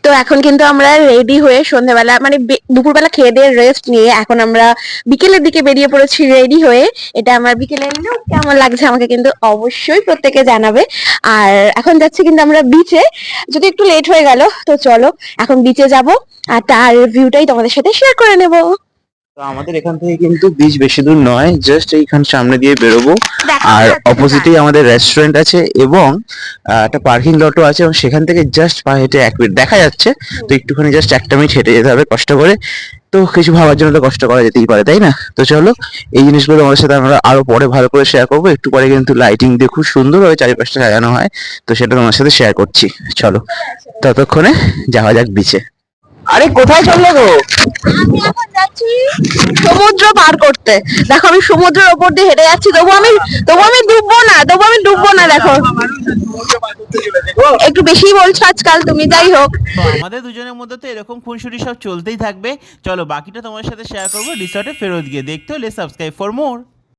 তো এখন কিন্তু আমরা রেডি হয়ে সন্ধ্যাবেলা মানে দুপুরবেলা খেয়ে দিয়ে রেস্ট নিয়ে এখন আমরা বিকেলের দিকে বেরিয়ে পড়েছি রেডি হয়ে। এটা আমার বিকেলের লুক, কেমন লাগছে আমাকে কিন্তু অবশ্যই প্রত্যেকে জানাবে। আর এখন যাচ্ছি কিন্তু আমরা বিচে, যদি একটু লেট হয়ে গেল তো চলো এখন বিচে যাব আর তার ভিউটাই তোমাদের সাথে শেয়ার করে নেব। তো আমাদের এখান থেকে কিন্তু বিচ বেশি দূর নয়, জাস্ট এইখান সামনে দিয়ে বেরোবো। আর অপোজিটেই আমাদের রেস্টুরেন্ট আছে এবং একটা পার্কিং লটও আছে এবং সেখান থেকে জাস্ট পা হেঁটে 1 মিনিট দেখা যাচ্ছে। তো একটুখানি জাস্ট 1টা মিনিট হেঁটে যেতে হবে কষ্ট করে। তো কিছু ভাবার জন্য তো কষ্ট করা যেতেই পারে, তাই না? তো চলো, এই জিনিসগুলো তোমাদের সাথে আমরা আরো পরে ভালো করে শেয়ার করবো। একটু পরে কিন্তু লাইটিং দিয়ে খুব সুন্দরভাবে চারিপাশটা সাজানো হয়, তো সেটা তোমার সাথে শেয়ার করছি। চলো ততক্ষণে যাওয়া যাক বিচে। আরে কোথায় চললে গো? আমি এখন যাচ্ছি সমুদ্র পার করতে। দেখো আমি সমুদ্রের ওপর দিয়ে হেঁটে যাচ্ছি, তবু আমি ডুববো না দেখো। একটু বেশি বলছো আজকাল তুমি, যাই হোক। তো আমাদের দুজনের মধ্যে তো এরকম খুনসুটি সব চলতেই থাকবে। চলো বাকিটা তোমার সাথে শেয়ার করবো রিসর্টে ফেরত গিয়ে। দেখতে হলে সাবস্ক্রাইব ফর মোর।